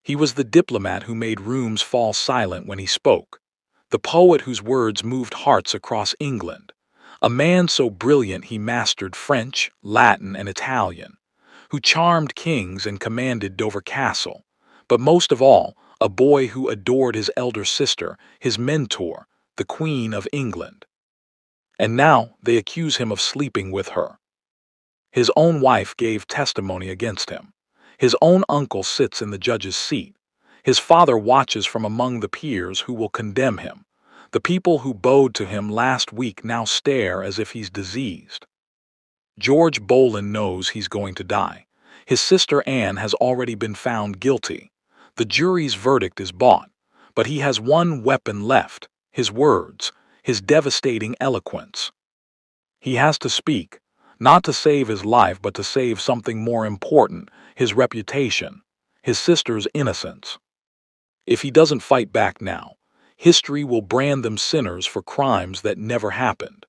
He was the diplomat who made rooms fall silent when he spoke, the poet whose words moved hearts across England, a man so brilliant he mastered French, Latin, and Italian, who charmed kings and commanded Dover Castle, but most of all, a boy who adored his elder sister, his mentor, the Queen of England. And now they accuse him of sleeping with her. His own wife gave testimony against him. His own uncle sits in the judge's seat. His father watches from among the peers who will condemn him. The people who bowed to him last week now stare as if he's diseased. George Boleyn knows he's going to die. His sister Anne has already been found guilty. The jury's verdict is bought, but he has one weapon left: his words, his devastating eloquence. He has to speak, not to save his life but to save something more important: his reputation, his sister's innocence. If he doesn't fight back now, history will brand them sinners for crimes that never happened.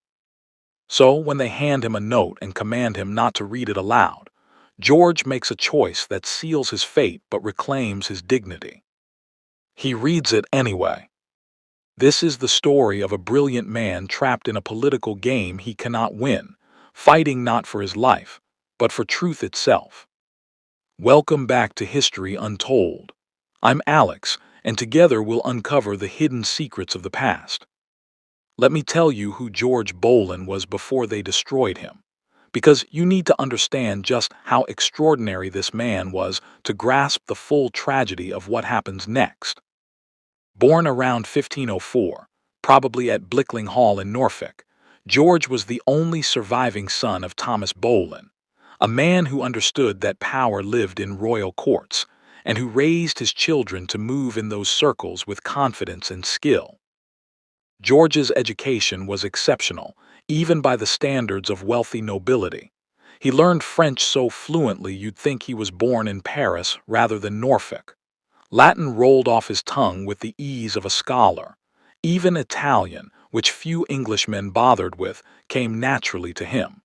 So when they hand him a note and command him not to read it aloud, George makes a choice that seals his fate but reclaims his dignity. He reads it anyway. This is the story of a brilliant man trapped in a political game he cannot win, fighting not for his life, but for truth itself. Welcome back to History Untold. I'm Alex, and together we'll uncover the hidden secrets of the past. Let me tell you who George Boleyn was before they destroyed him, because you need to understand just how extraordinary this man was to grasp the full tragedy of what happens next. Born around 1504, probably at Blickling Hall in Norfolk, George was the only surviving son of Thomas Boleyn, a man who understood that power lived in royal courts, and who raised his children to move in those circles with confidence and skill. George's education was exceptional, even by the standards of wealthy nobility. He learned French so fluently you'd think he was born in Paris rather than Norfolk. Latin rolled off his tongue with the ease of a scholar. Even Italian, which few Englishmen bothered with, came naturally to him.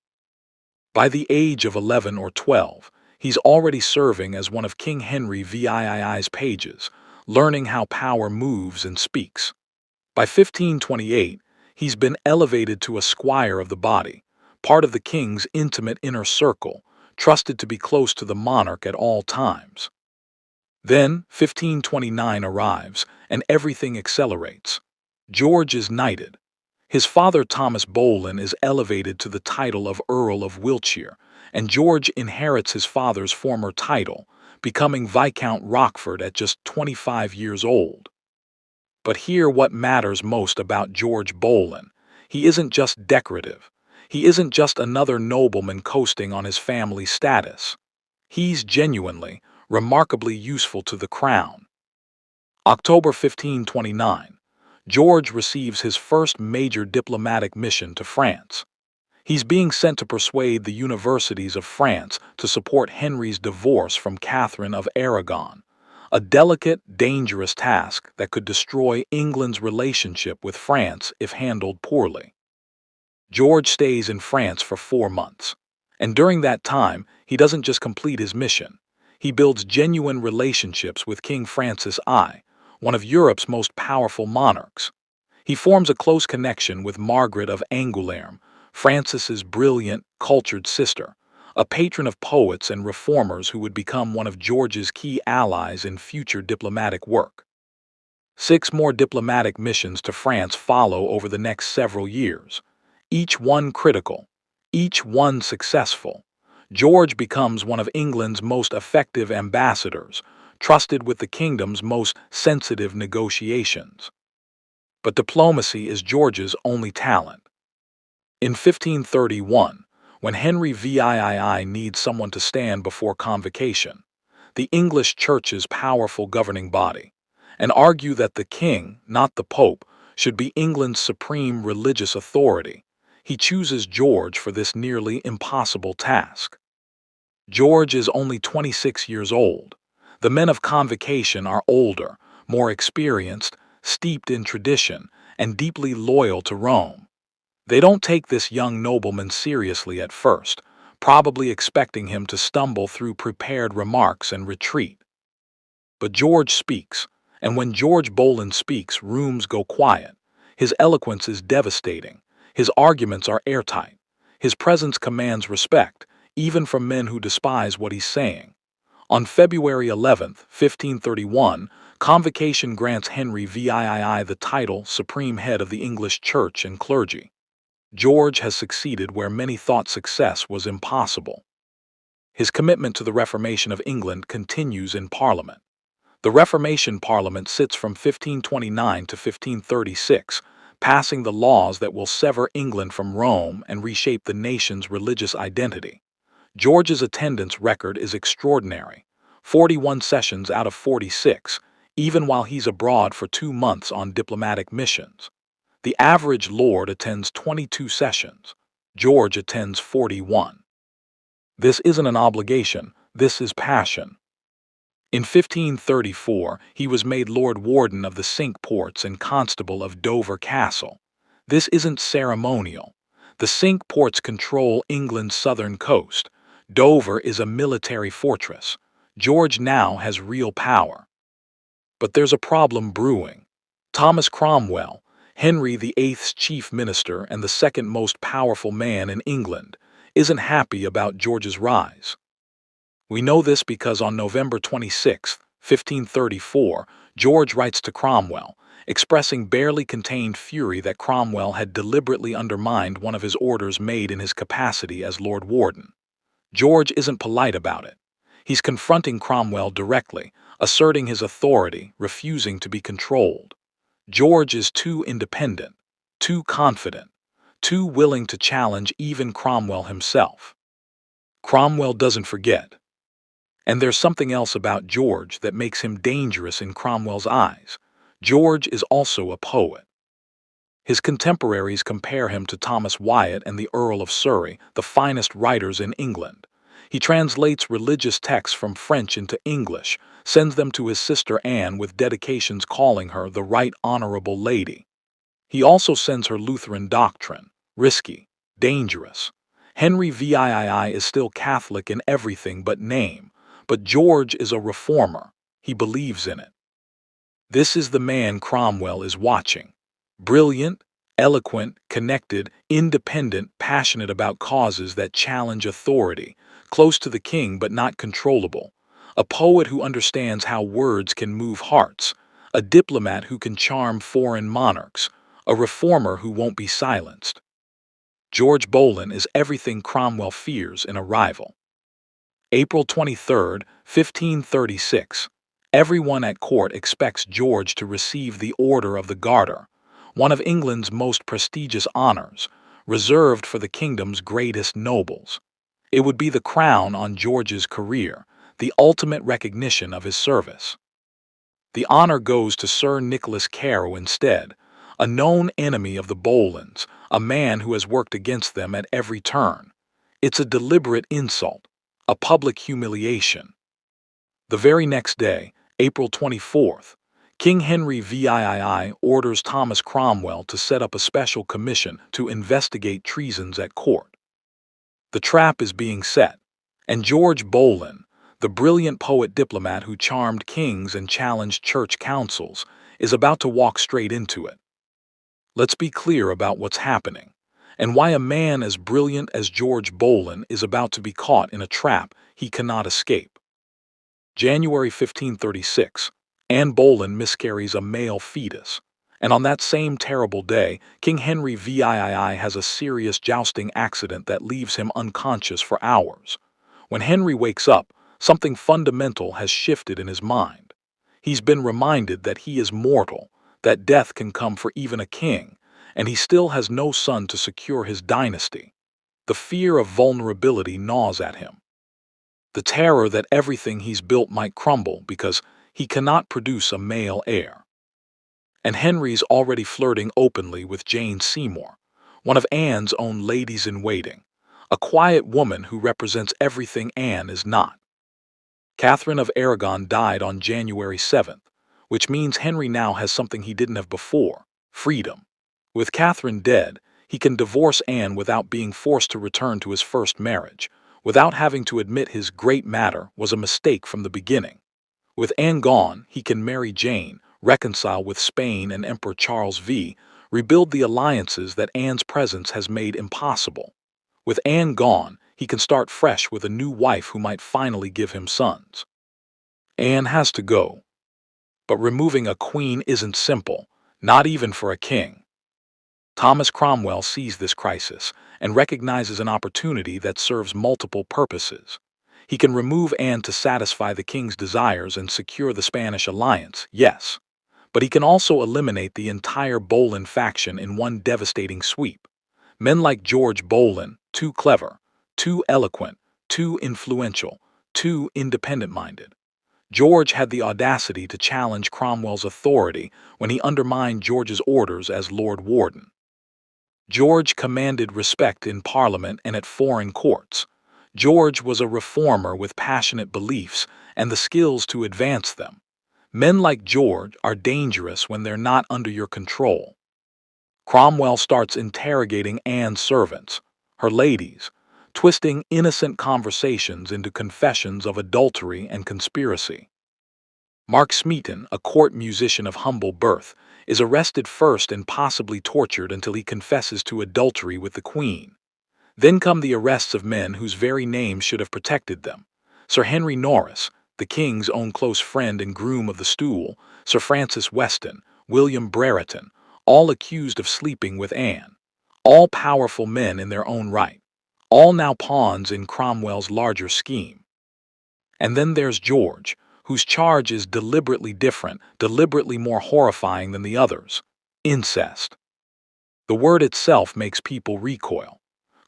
By the age of 11 or 12, he's already serving as one of King Henry VII's pages, learning how power moves and speaks. By 1528, he's been elevated to a squire of the body, part of the king's intimate inner circle, trusted to be close to the monarch at all times. Then 1529 arrives, and everything accelerates. George is knighted. His father Thomas Boleyn is elevated to the title of Earl of Wiltshire, and George inherits his father's former title, becoming Viscount Rochford at just 25 years old. But here what matters most about George Boleyn. He isn't just decorative. He isn't just another nobleman coasting on his family status. He's genuinely, remarkably useful to the crown. October 1529, George receives his first major diplomatic mission to France. He's being sent to persuade the universities of France to support Henry's divorce from Catherine of Aragon, a delicate, dangerous task that could destroy England's relationship with France if handled poorly. George stays in France for 4 months, and during that time, he doesn't just complete his mission. He builds genuine relationships with King Francis I, one of Europe's most powerful monarchs. He forms a close connection with Margaret of Angoulême, Francis's brilliant, cultured sister, a patron of poets and reformers who would become one of George's key allies in future diplomatic work. 6 more diplomatic missions to France follow over the next several years, each one critical, each one successful. George becomes one of England's most effective ambassadors, trusted with the kingdom's most sensitive negotiations. But diplomacy is George's only talent. In 1531, when Henry VIII needs someone to stand before convocation, the English Church's powerful governing body, and argue that the king, not the pope, should be England's supreme religious authority, he chooses George for this nearly impossible task. George is only 26 years old. The men of convocation are older, more experienced, steeped in tradition, and deeply loyal to Rome. They don't take this young nobleman seriously at first, probably expecting him to stumble through prepared remarks and retreat. But George speaks, and when George Boleyn speaks, rooms go quiet. His eloquence is devastating. His arguments are airtight. His presence commands respect, even from men who despise what he's saying. On February 11th, 1531, Convocation grants Henry VIII the title Supreme Head of the English Church and Clergy. George has succeeded where many thought success was impossible. His commitment to the Reformation of England continues in Parliament. The Reformation Parliament sits from 1529 to 1536, passing the laws that will sever England from Rome and reshape the nation's religious identity. George's attendance record is extraordinary, 41 sessions out of 46, even while he's abroad for 2 months on diplomatic missions. The average lord attends 22 sessions. George attends 41. This isn't an obligation, this is passion. In 1534, he was made Lord Warden of the Cinque Ports and Constable of Dover Castle. This isn't ceremonial. The Cinque Ports control England's southern coast. Dover is a military fortress. George now has real power. But there's a problem brewing. Thomas Cromwell, Henry VIII's chief minister and the second most powerful man in England, isn't happy about George's rise. We know this because on November 26, 1534, George writes to Cromwell, expressing barely contained fury that Cromwell had deliberately undermined one of his orders made in his capacity as Lord Warden. George isn't polite about it. He's confronting Cromwell directly, asserting his authority, refusing to be controlled. George is too independent, too confident, too willing to challenge even Cromwell himself. Cromwell doesn't forget. And there's something else about George that makes him dangerous in Cromwell's eyes. George is also a poet. His contemporaries compare him to Thomas Wyatt and the Earl of Surrey, the finest writers in England. He translates religious texts from French into English, sends them to his sister Anne with dedications calling her the Right Honorable Lady. He also sends her Lutheran doctrine, risky, dangerous. Henry VIII is still Catholic in everything but name, but George is a reformer. He believes in it. This is the man Cromwell is watching. Brilliant, eloquent, connected, independent, passionate about causes that challenge authority, close to the king but not controllable. A poet who understands how words can move hearts, a diplomat who can charm foreign monarchs, a reformer who won't be silenced. George Boleyn is everything Cromwell fears in a rival. April 23, 1536. Everyone at court expects George to receive the Order of the Garter, one of England's most prestigious honors, reserved for the kingdom's greatest nobles. It would be the crown on George's career, the ultimate recognition of his service. The honor goes to Sir Nicholas Carew instead, a known enemy of the Boleyns, a man who has worked against them at every turn. It's a deliberate insult, a public humiliation. The very next day, April 24th, King Henry VIII orders Thomas Cromwell to set up a special commission to investigate treasons at court. The trap is being set, and George Boleyn, the brilliant poet-diplomat who charmed kings and challenged church councils, is about to walk straight into it. Let's be clear about what's happening, and why a man as brilliant as George Boleyn is about to be caught in a trap he cannot escape. January 1536, Anne Boleyn miscarries a male fetus, and on that same terrible day, King Henry VIII has a serious jousting accident that leaves him unconscious for hours. When Henry wakes up, something fundamental has shifted in his mind. He's been reminded that he is mortal, that death can come for even a king, and he still has no son to secure his dynasty. The fear of vulnerability gnaws at him. The terror that everything he's built might crumble because he cannot produce a male heir. And Henry's already flirting openly with Jane Seymour, one of Anne's own ladies-in-waiting, a quiet woman who represents everything Anne is not. Catherine of Aragon died on January 7th, which means Henry now has something he didn't have before: freedom. With Catherine dead, he can divorce Anne without being forced to return to his first marriage, without having to admit his great matter was a mistake from the beginning. With Anne gone, he can marry Jane, reconcile with Spain and Emperor Charles V, rebuild the alliances that Anne's presence has made impossible. With Anne gone, he can start fresh with a new wife who might finally give him sons. Anne has to go. But removing a queen isn't simple, not even for a king. Thomas Cromwell sees this crisis and recognizes an opportunity that serves multiple purposes. He can remove Anne to satisfy the king's desires and secure the Spanish alliance, yes, but he can also eliminate the entire Boleyn faction in one devastating sweep. Men like George Boleyn, too clever, too eloquent, too influential, too independent-minded. George had the audacity to challenge Cromwell's authority when he undermined George's orders as Lord Warden. George commanded respect in Parliament and at foreign courts. George was a reformer with passionate beliefs and the skills to advance them. Men like George are dangerous when they're not under your control. Cromwell starts interrogating Anne's servants, her ladies, twisting innocent conversations into confessions of adultery and conspiracy. Mark Smeaton, a court musician of humble birth, is arrested first and possibly tortured until he confesses to adultery with the Queen. Then come the arrests of men whose very names should have protected them. Sir Henry Norris, the King's own close friend and groom of the stool, Sir Francis Weston, William Brereton, all accused of sleeping with Anne. All powerful men in their own right. All now pawns in Cromwell's larger scheme. And then there's George, whose charge is deliberately different, deliberately more horrifying than the others. Incest. The word itself makes people recoil.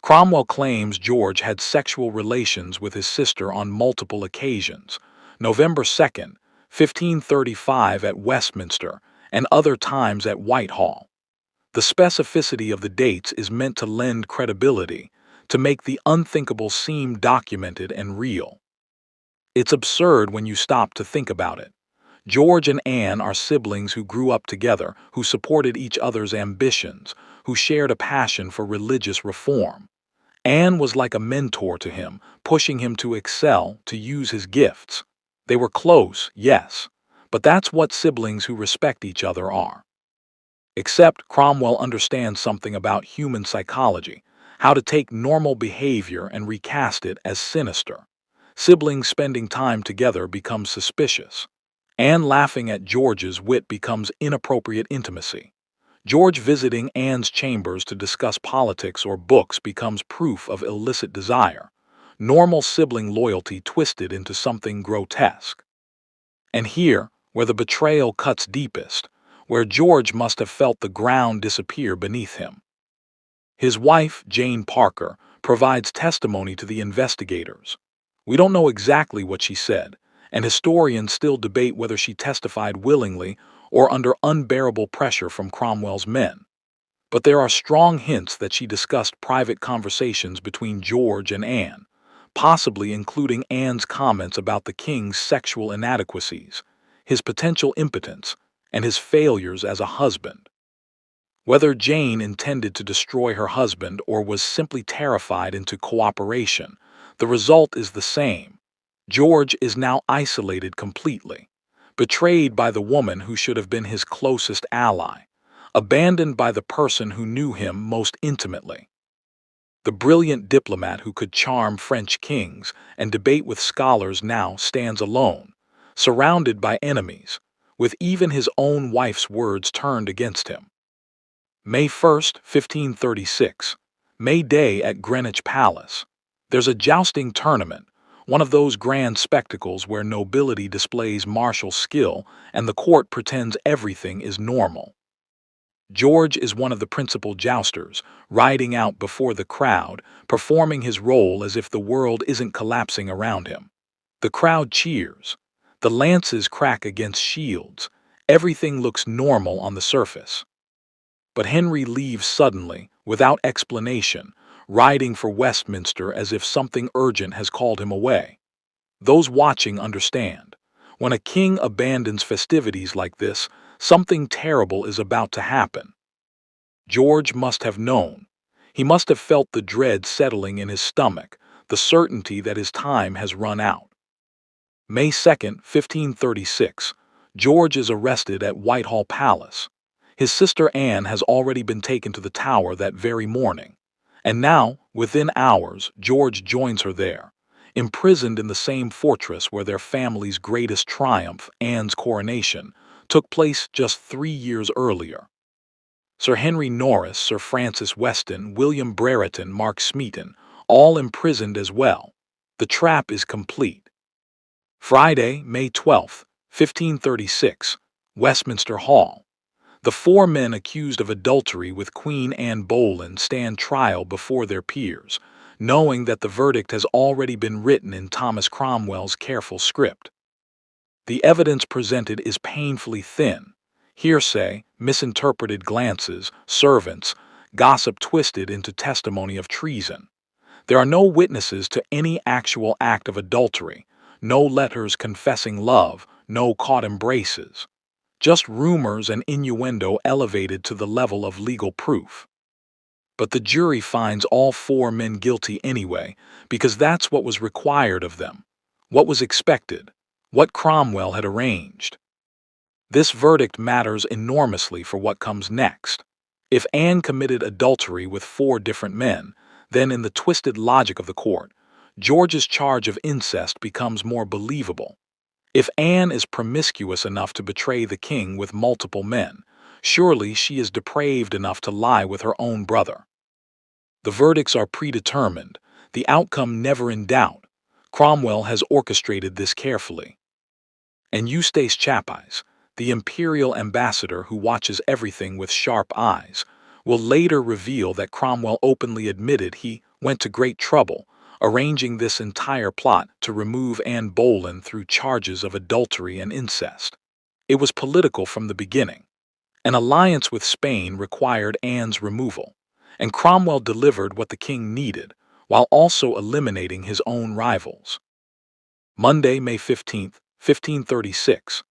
Cromwell claims George had sexual relations with his sister on multiple occasions, November 2nd, 1535 at Westminster, and other times at Whitehall. The specificity of the dates is meant to lend credibility, to make the unthinkable seem documented and real. It's absurd when you stop to think about it. George and Anne are siblings who grew up together, who supported each other's ambitions, who shared a passion for religious reform. Anne was like a mentor to him, pushing him to excel, to use his gifts. They were close, yes, but that's what siblings who respect each other are. Except Cromwell understands something about human psychology, how to take normal behavior and recast it as sinister. Siblings spending time together becomes suspicious. Anne laughing at George's wit becomes inappropriate intimacy. George visiting Anne's chambers to discuss politics or books becomes proof of illicit desire. Normal sibling loyalty twisted into something grotesque. And here, where the betrayal cuts deepest, where George must have felt the ground disappear beneath him. His wife, Jane Parker, provides testimony to the investigators. We don't know exactly what she said, and historians still debate whether she testified willingly or under unbearable pressure from Cromwell's men. But there are strong hints that she discussed private conversations between George and Anne, possibly including Anne's comments about the king's sexual inadequacies, his potential impotence, and his failures as a husband. Whether Jane intended to destroy her husband or was simply terrified into cooperation, the result is the same. George is now isolated completely, betrayed by the woman who should have been his closest ally, abandoned by the person who knew him most intimately. The brilliant diplomat who could charm French kings and debate with scholars now stands alone, surrounded by enemies, with even his own wife's words turned against him. May 1st, 1536, May Day at Greenwich Palace. There's a jousting tournament, one of those grand spectacles where nobility displays martial skill and the court pretends everything is normal. George is one of the principal jousters, riding out before the crowd, performing his role as if the world isn't collapsing around him. The crowd cheers. The lances crack against shields. Everything looks normal on the surface. But Henry leaves suddenly, without explanation, riding for Westminster as if something urgent has called him away. Those watching understand. When a king abandons festivities like this, something terrible is about to happen. George must have known. He must have felt the dread settling in his stomach, the certainty that his time has run out. May 2nd, 1536, George is arrested at Whitehall Palace. His sister Anne has already been taken to the Tower that very morning, and now, within hours, George joins her there, imprisoned in the same fortress where their family's greatest triumph, Anne's coronation, took place just 3 years earlier. Sir Henry Norris, Sir Francis Weston, William Brereton, Mark Smeaton, all imprisoned as well. The trap is complete. Friday, May 12th, 1536, Westminster Hall. The four men accused of adultery with Queen Anne Boleyn stand trial before their peers, knowing that the verdict has already been written in Thomas Cromwell's careful script. The evidence presented is painfully thin. Hearsay, misinterpreted glances, servants, gossip twisted into testimony of treason. There are no witnesses to any actual act of adultery, no letters confessing love, no caught embraces. Just rumors and innuendo elevated to the level of legal proof. But the jury finds all four men guilty anyway, because that's what was required of them, what was expected, what Cromwell had arranged. This verdict matters enormously for what comes next. If Anne committed adultery with four different men, then in the twisted logic of the court, George's charge of incest becomes more believable. If Anne is promiscuous enough to betray the king with multiple men, surely she is depraved enough to lie with her own brother. The verdicts are predetermined, the outcome never in doubt. Cromwell has orchestrated this carefully. And Eustace Chapais, the imperial ambassador who watches everything with sharp eyes, will later reveal that Cromwell openly admitted he went to great trouble arranging this entire plot to remove Anne Boleyn through charges of adultery and incest. It was political from the beginning. An alliance with Spain required Anne's removal, and Cromwell delivered what the king needed, while also eliminating his own rivals. Monday, May 15th, 1536.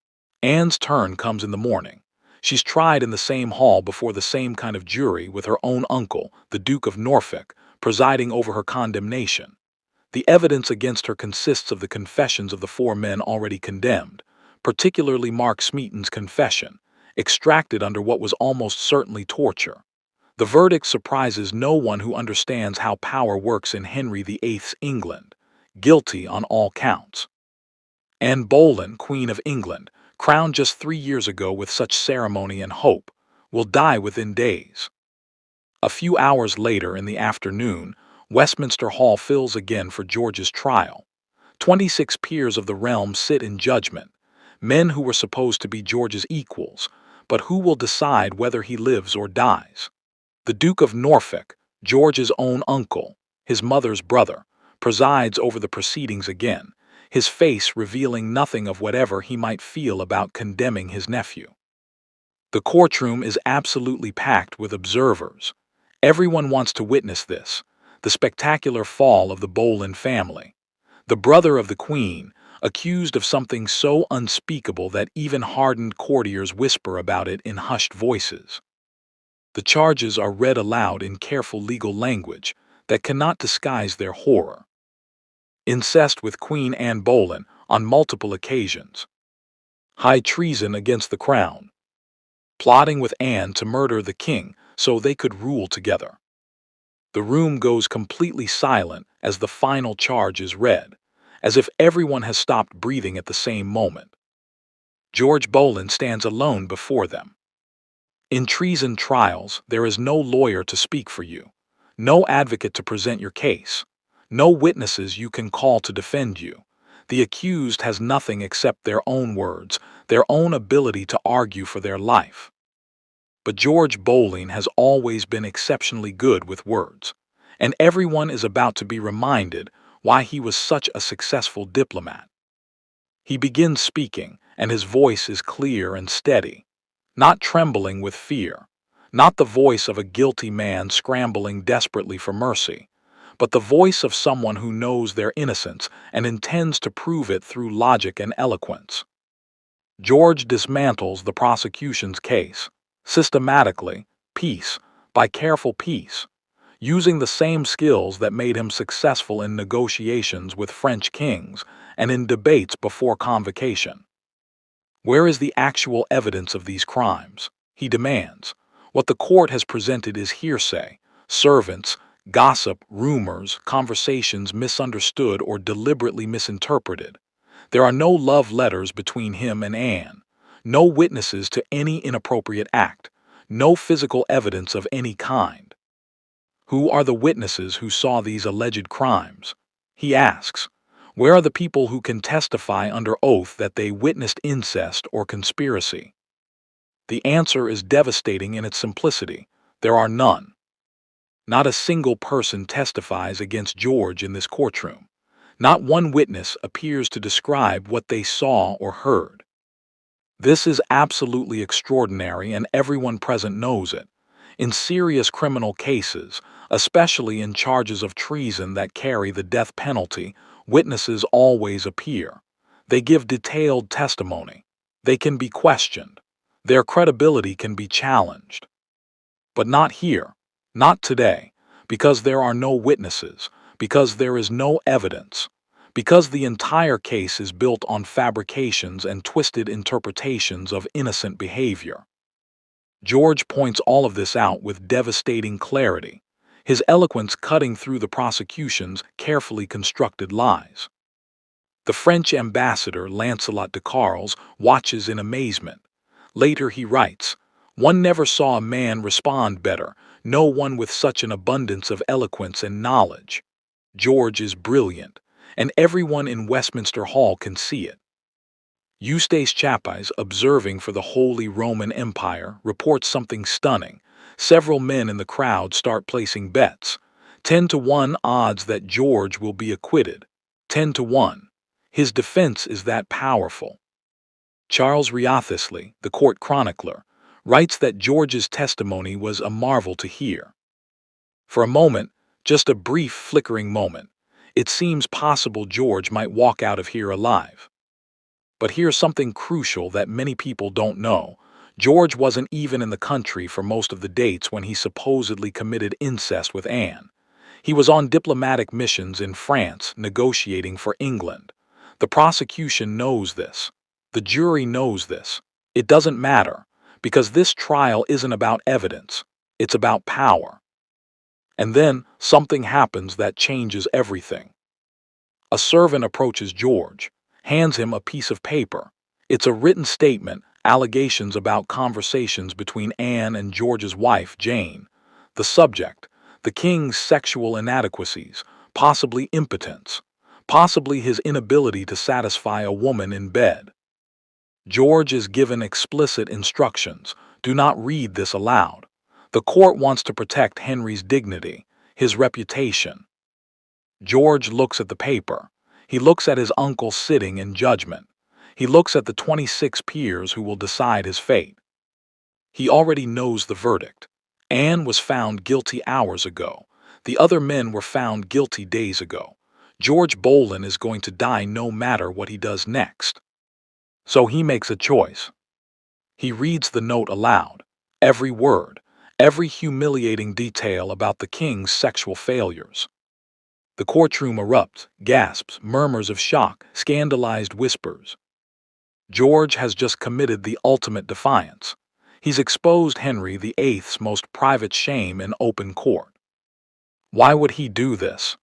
Anne's turn comes in the morning. She's tried in the same hall before the same kind of jury with her own uncle, the Duke of Norfolk, presiding over her condemnation. The evidence against her consists of the confessions of the four men already condemned, particularly Mark Smeaton's confession, extracted under what was almost certainly torture. The verdict surprises no one who understands how power works in Henry VIII's England. Guilty on all counts. Anne Boleyn, Queen of England, crowned just 3 years ago with such ceremony and hope, will die within days. A few hours later in the afternoon, Westminster Hall fills again for George's trial. 26 peers of the realm sit in judgment, men who were supposed to be George's equals, but who will decide whether he lives or dies. The Duke of Norfolk, George's own uncle, his mother's brother, presides over the proceedings again, his face revealing nothing of whatever he might feel about condemning his nephew. The courtroom is absolutely packed with observers. Everyone wants to witness this, the spectacular fall of the Boleyn family. The brother of the Queen, accused of something so unspeakable that even hardened courtiers whisper about it in hushed voices. The charges are read aloud in careful legal language that cannot disguise their horror. Incest with Queen Anne Boleyn on multiple occasions. High treason against the crown. Plotting with Anne to murder the king so they could rule together. The room goes completely silent as the final charge is read, as if everyone has stopped breathing at the same moment. George Boleyn stands alone before them. In treason trials, there is no lawyer to speak for you, no advocate to present your case, no witnesses you can call to defend you. The accused has nothing except their own words, their own ability to argue for their life. But George Boleyn has always been exceptionally good with words, and everyone is about to be reminded why he was such a successful diplomat. He begins speaking, and his voice is clear and steady, not trembling with fear, not the voice of a guilty man scrambling desperately for mercy, but the voice of someone who knows their innocence and intends to prove it through logic and eloquence. George dismantles the prosecution's case, systematically, piece by careful piece, using the same skills that made him successful in negotiations with French kings and in debates before convocation. Where is the actual evidence of these crimes? He demands. What the court has presented is hearsay, servants, gossip, rumors, conversations misunderstood or deliberately misinterpreted. There are no love letters between him and Anne, no witnesses to any inappropriate act, no physical evidence of any kind. Who are the witnesses who saw these alleged crimes? He asks. Where are the people who can testify under oath that they witnessed incest or conspiracy? The answer is devastating in its simplicity. There are none. Not a single person testifies against George in this courtroom. Not one witness appears to describe what they saw or heard. This is absolutely extraordinary, and everyone present knows it. In serious criminal cases, especially in charges of treason that carry the death penalty, witnesses always appear. They give detailed testimony. They can be questioned. Their credibility can be challenged. But not here, not today, because there are no witnesses, because there is no evidence, because the entire case is built on fabrications and twisted interpretations of innocent behavior. George points all of this out with devastating clarity, his eloquence cutting through the prosecution's carefully constructed lies. The French ambassador Lancelot de Carles watches in amazement. Later he writes, "One never saw a man respond better, no one with such an abundance of eloquence and knowledge. George is brilliant, and everyone in Westminster Hall can see it." Eustace Chapais, observing for the Holy Roman Empire, reports something stunning. Several men in the crowd start placing bets. 10-1 odds that George will be acquitted. 10-1. His defense is that powerful. Charles Wriothesley, the court chronicler, writes that George's testimony was a marvel to hear. For a moment, just a brief flickering moment, it seems possible George might walk out of here alive. But here's something crucial that many people don't know. George wasn't even in the country for most of the dates when he supposedly committed incest with Anne. He was on diplomatic missions in France negotiating for England. The prosecution knows this. The jury knows this. It doesn't matter, because this trial isn't about evidence. It's about power. And then something happens that changes everything. A servant approaches George, hands him a piece of paper. It's a written statement, allegations about conversations between Anne and George's wife, Jane. The subject, the king's sexual inadequacies, possibly impotence, possibly his inability to satisfy a woman in bed. George is given explicit instructions. Do not read this aloud. The court wants to protect Henry's dignity, his reputation. George looks at the paper. He looks at his uncle sitting in judgment. He looks at the 26 peers who will decide his fate. He already knows the verdict. Anne was found guilty hours ago. The other men were found guilty days ago. George Boleyn is going to die no matter what he does next. So he makes a choice. He reads the note aloud. Every word, every humiliating detail about the king's sexual failures. The courtroom erupts, gasps, murmurs of shock, scandalized whispers. George has just committed the ultimate defiance. He's exposed Henry VIII's most private shame in open court. Why would he do this?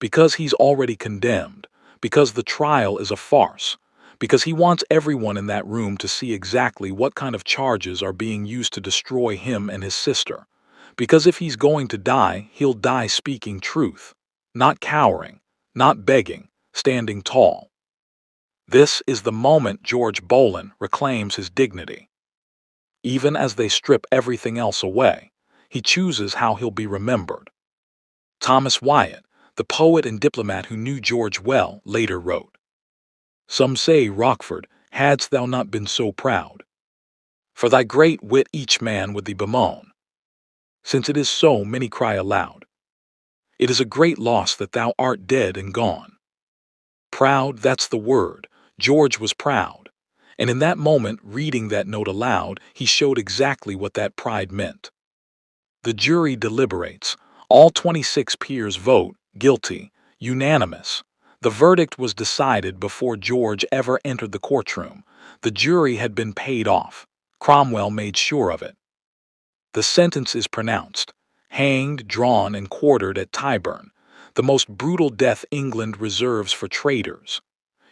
Because he's already condemned, because the trial is a farce, because he wants everyone in that room to see exactly what kind of charges are being used to destroy him and his sister, because if he's going to die, he'll die speaking truth. Not cowering, not begging, standing tall. This is the moment George Boleyn reclaims his dignity. Even as they strip everything else away, he chooses how he'll be remembered. Thomas Wyatt, the poet and diplomat who knew George well, later wrote, "Some say, Rochford, hadst thou not been so proud, for thy great wit each man would thee bemoan. Since it is so, many cry aloud, it is a great loss that thou art dead and gone." Proud, that's the word. George was proud. And in that moment, reading that note aloud, he showed exactly what that pride meant. The jury deliberates. All 26 peers vote, guilty, unanimous. The verdict was decided before George ever entered the courtroom. The jury had been paid off. Cromwell made sure of it. The sentence is pronounced: hanged, drawn, and quartered at Tyburn, the most brutal death England reserves for traitors.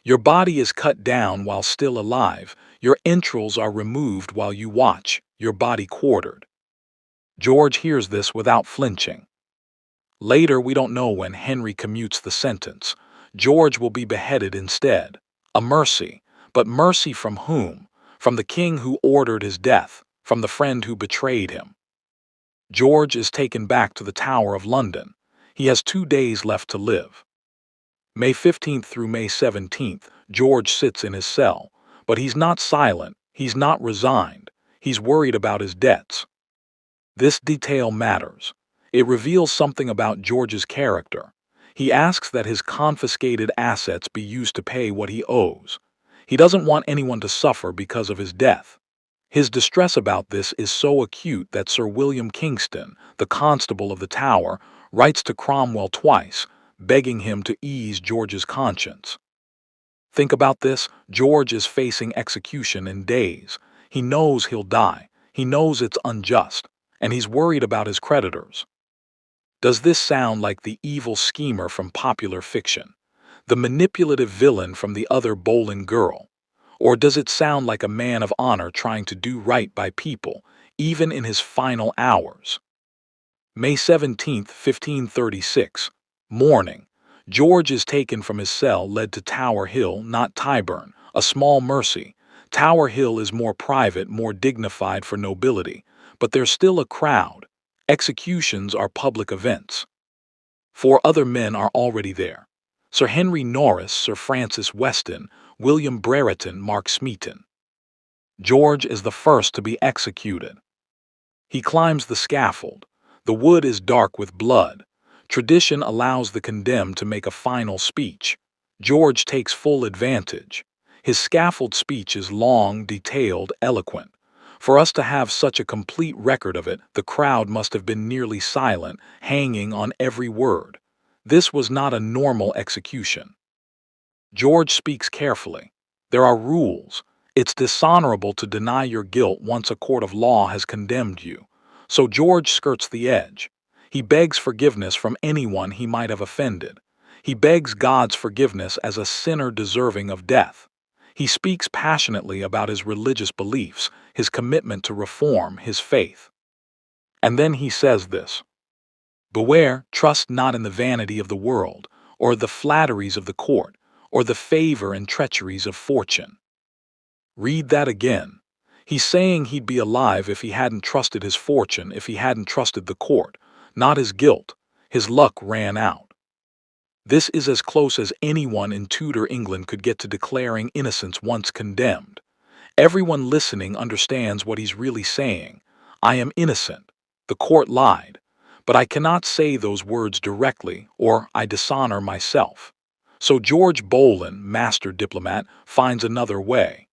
Your body is cut down while still alive, your entrails are removed while you watch, your body quartered. George hears this without flinching. Later, we don't know when Henry commutes the sentence. George will be beheaded instead. A mercy. But mercy from whom? From the king who ordered his death, from the friend who betrayed him. George is taken back to the Tower of London. He has 2 days left to live. May 15th through May 17th, George sits in his cell. But he's not silent, he's not resigned, he's worried about his debts. This detail matters. It reveals something about George's character. He asks that his confiscated assets be used to pay what he owes. He doesn't want anyone to suffer because of his death. His distress about this is so acute that Sir William Kingston, the constable of the Tower, writes to Cromwell twice, begging him to ease George's conscience. Think about this: George is facing execution in days. He knows he'll die. He knows it's unjust. And he's worried about his creditors. Does this sound like the evil schemer from popular fiction? The manipulative villain from the other Boleyn girl? Or does it sound like a man of honor trying to do right by people, even in his final hours? May 17th, 1536. Morning. George is taken from his cell, led to Tower Hill, not Tyburn, a small mercy. Tower Hill is more private, more dignified for nobility, but there's still a crowd. Executions are public events. 4 other men are already there: Sir Henry Norris, Sir Francis Weston, William Brereton, Mark Smeaton. George is the first to be executed. He climbs the scaffold. The wood is dark with blood. Tradition allows the condemned to make a final speech. George takes full advantage. His scaffold speech is long, detailed, eloquent. For us to have such a complete record of it, the crowd must have been nearly silent, hanging on every word. This was not a normal execution. George speaks carefully. There are rules. It's dishonorable to deny your guilt once a court of law has condemned you. So George skirts the edge. He begs forgiveness from anyone he might have offended. He begs God's forgiveness as a sinner deserving of death. He speaks passionately about his religious beliefs, his commitment to reform, his faith. And then he says this: "Beware, trust not in the vanity of the world, or the flatteries of the court, or the favor and treacheries of fortune." Read that again. He's saying he'd be alive if he hadn't trusted his fortune, if he hadn't trusted the court, not his guilt. His luck ran out. This is as close as anyone in Tudor England could get to declaring innocence once condemned. Everyone listening understands what he's really saying. I am innocent. The court lied. But I cannot say those words directly, or I dishonor myself. So George Boleyn, master diplomat, finds another way.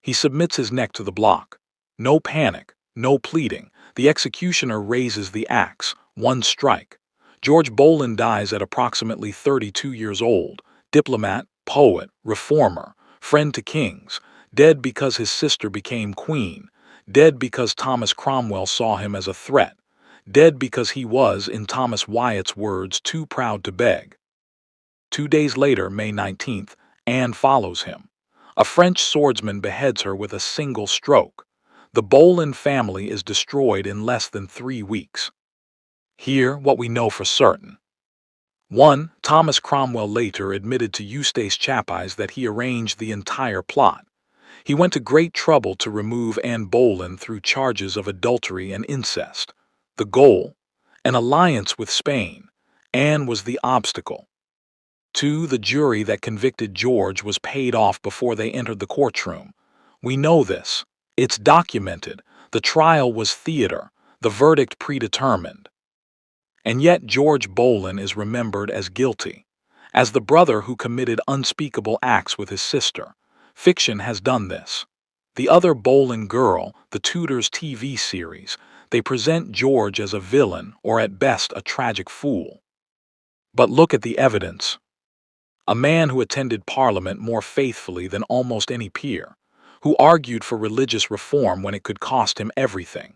He submits his neck to the block. No panic, no pleading. The executioner raises the axe. One strike. George Boleyn dies at approximately 32 years old. Diplomat, poet, reformer, friend to kings. Dead because his sister became queen. Dead because Thomas Cromwell saw him as a threat. Dead because he was, in Thomas Wyatt's words, too proud to beg. 2 days later, May 19th, Anne follows him. A French swordsman beheads her with a single stroke. The Boleyn family is destroyed in less than 3 weeks. Here, what we know for certain. 1. Thomas Cromwell later admitted to Eustace Chappies that he arranged the entire plot. He went to great trouble to remove Anne Boleyn through charges of adultery and incest. The goal? An alliance with Spain. Anne was the obstacle. 2. The jury that convicted George was paid off before they entered the courtroom. We know this. It's documented. The trial was theater, the verdict predetermined. And yet George Boleyn is remembered as guilty, as the brother who committed unspeakable acts with his sister. Fiction has done this. The Other Boleyn Girl, the Tudors TV series, they present George as a villain or at best a tragic fool. But look at the evidence. a man who attended Parliament more faithfully than almost any peer, who argued for religious reform when it could cost him everything,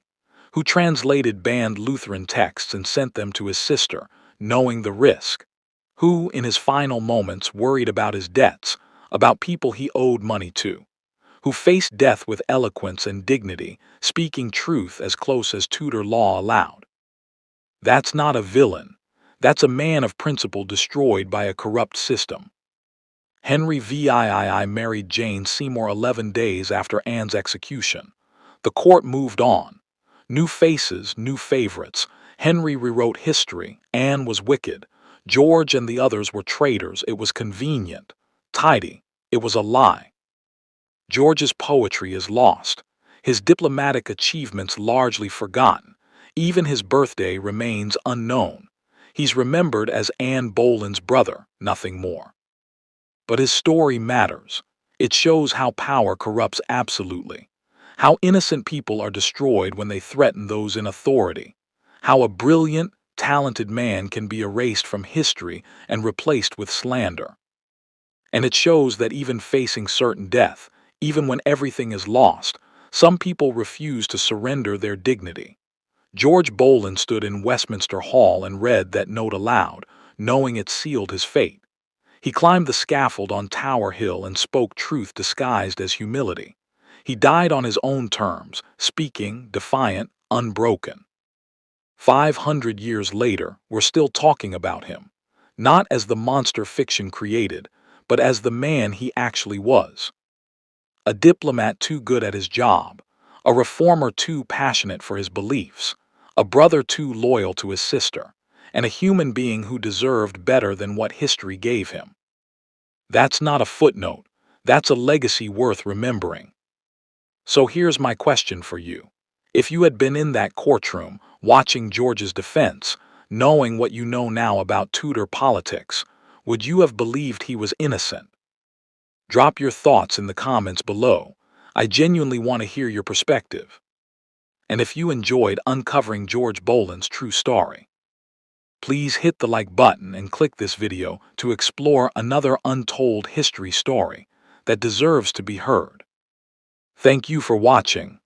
who translated banned Lutheran texts and sent them to his sister, knowing the risk, who, in his final moments, worried about his debts, about people he owed money to, who faced death with eloquence and dignity, speaking truth as close as Tudor law allowed. That's not a villain. That's a man of principle destroyed by a corrupt system. Henry VIII married Jane Seymour 11 days after Anne's execution. The court moved on. New faces, new favorites. Henry rewrote history. Anne was wicked. George and the others were traitors. It was convenient. Tidy. It was a lie. George's poetry is lost. His diplomatic achievements largely forgotten. Even his birthday remains unknown. He's remembered as Anne Boleyn's brother, nothing more. But his story matters. It shows how power corrupts absolutely, how innocent people are destroyed when they threaten those in authority, how a brilliant, talented man can be erased from history and replaced with slander. And it shows that even facing certain death, even when everything is lost, some people refuse to surrender their dignity. George Boleyn stood in Westminster Hall and read that note aloud, knowing it sealed his fate. He climbed the scaffold on Tower Hill and spoke truth disguised as humility. He died on his own terms, speaking, defiant, unbroken. 500 years later, we're still talking about him, not as the monster fiction created, but as the man he actually was. A diplomat too good at his job, a reformer too passionate for his beliefs, a brother too loyal to his sister, and a human being who deserved better than what history gave him. That's not a footnote. That's a legacy worth remembering. So here's my question for you. If you had been in that courtroom, watching George's defense, knowing what you know now about Tudor politics, would you have believed he was innocent? Drop your thoughts in the comments below. I genuinely want to hear your perspective. And if you enjoyed uncovering George Boleyn's true story, please hit the like button and click this video to explore another untold history story that deserves to be heard. Thank you for watching.